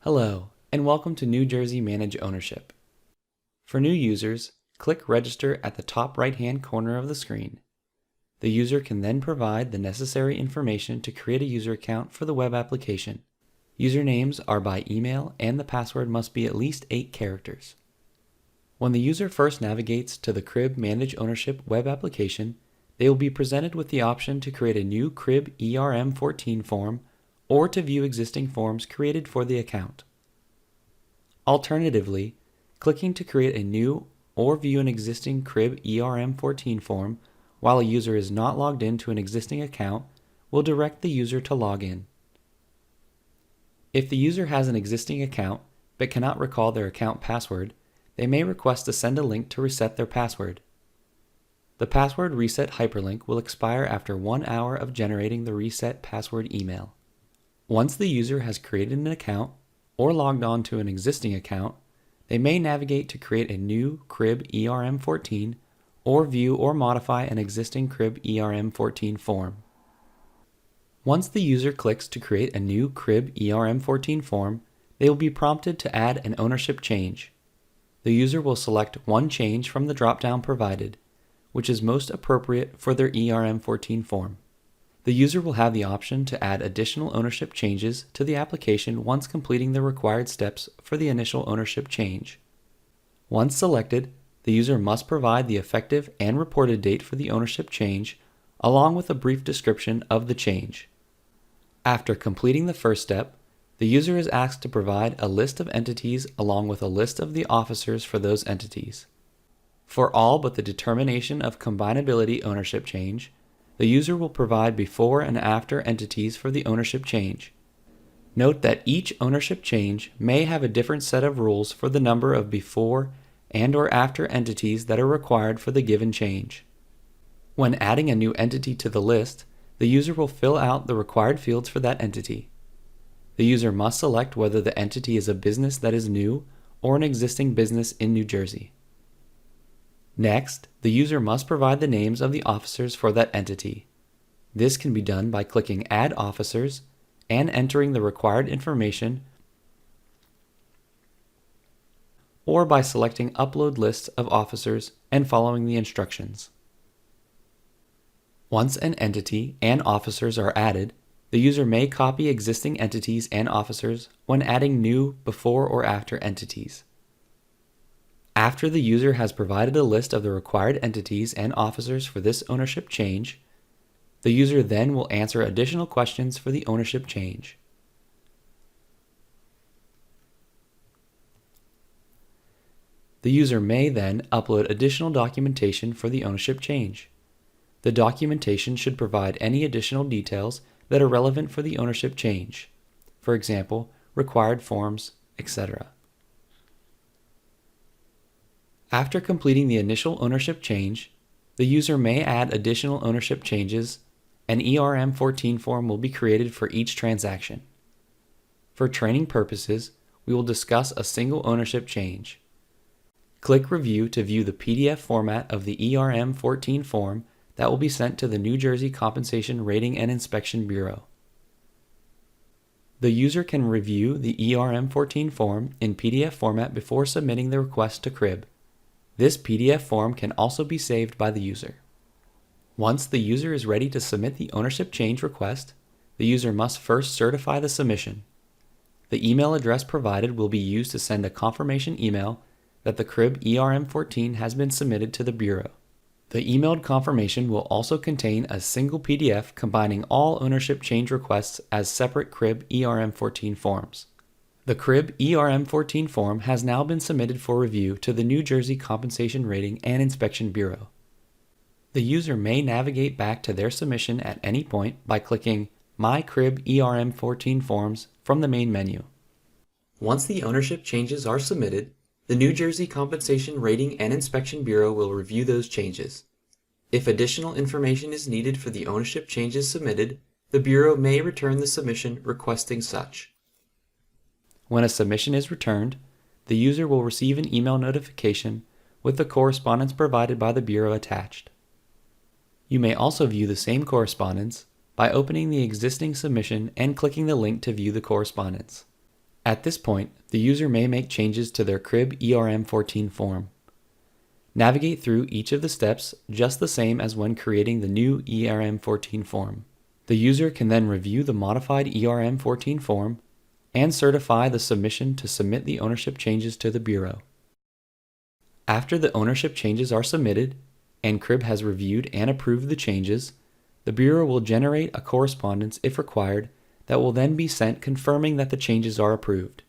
Hello, and welcome to New Jersey Manage Ownership. For new users, click Register at the top right-hand corner of the screen. The user can then provide the necessary information to create a user account for the web application. Usernames are by email and the password must be at least 8 characters. When the user first navigates to the CRIB Manage Ownership web application, they will be presented with the option to create a new CRIB ERM14 form or to view existing forms created for the account. Alternatively, clicking to create a new or view an existing CRIB ERM14 form while a user is not logged into an existing account will direct the user to log in. If the user has an existing account but cannot recall their account password, they may request to send a link to reset their password. The password reset hyperlink will expire after 1 hour of generating the reset password email. Once the user has created an account or logged on to an existing account, they may navigate to create a new CRIB ERM14 or view or modify an existing CRIB ERM14 form. Once the user clicks to create a new CRIB ERM14 form, they will be prompted to add an ownership change. The user will select one change from the drop-down provided, which is most appropriate for their ERM14 form. The user will have the option to add additional ownership changes to the application once completing the required steps for the initial ownership change. Once selected, the user must provide the effective and reported date for the ownership change, along with a brief description of the change. After completing the first step, the user is asked to provide a list of entities along with a list of the officers for those entities. For all but the determination of combinability ownership change, the user will provide before and after entities for the ownership change. Note that each ownership change may have a different set of rules for the number of before and/or after entities that are required for the given change. When adding a new entity to the list, the user will fill out the required fields for that entity. The user must select whether the entity is a business that is new or an existing business in New Jersey. Next, the user must provide the names of the officers for that entity. This can be done by clicking Add Officers and entering the required information, or by selecting Upload List of Officers and following the instructions. Once an entity and officers are added, the user may copy existing entities and officers when adding new before or after entities. After the user has provided a list of the required entities and officers for this ownership change, the user then will answer additional questions for the ownership change. The user may then upload additional documentation for the ownership change. The documentation should provide any additional details that are relevant for the ownership change, for example, required forms, etc. After completing the initial ownership change, the user may add additional ownership changes. An ERM14 form will be created for each transaction. For training purposes, we will discuss a single ownership change. Click Review to view the PDF format of the ERM14 form that will be sent to the New Jersey Compensation Rating and Inspection Bureau. The user can review the ERM14 form in PDF format before submitting the request to CRIB. This PDF form can also be saved by the user. Once the user is ready to submit the ownership change request, the user must first certify the submission. The email address provided will be used to send a confirmation email that the CRIB ERM14 has been submitted to the Bureau. The emailed confirmation will also contain a single PDF combining all ownership change requests as separate CRIB ERM14 forms. The CRIB ERM14 form has now been submitted for review to the New Jersey Compensation Rating and Inspection Bureau. The user may navigate back to their submission at any point by clicking My CRIB ERM14 Forms from the main menu. Once the ownership changes are submitted, the New Jersey Compensation Rating and Inspection Bureau will review those changes. If additional information is needed for the ownership changes submitted, the Bureau may return the submission requesting such. When a submission is returned, the user will receive an email notification with the correspondence provided by the Bureau attached. You may also view the same correspondence by opening the existing submission and clicking the link to view the correspondence. At this point, the user may make changes to their CRIB ERM14 form. Navigate through each of the steps just the same as when creating the new ERM14 form. The user can then review the modified ERM14 form and certify the submission to submit the ownership changes to the Bureau. After the ownership changes are submitted, and NJCRIB has reviewed and approved the changes, the Bureau will generate a correspondence if required that will then be sent confirming that the changes are approved.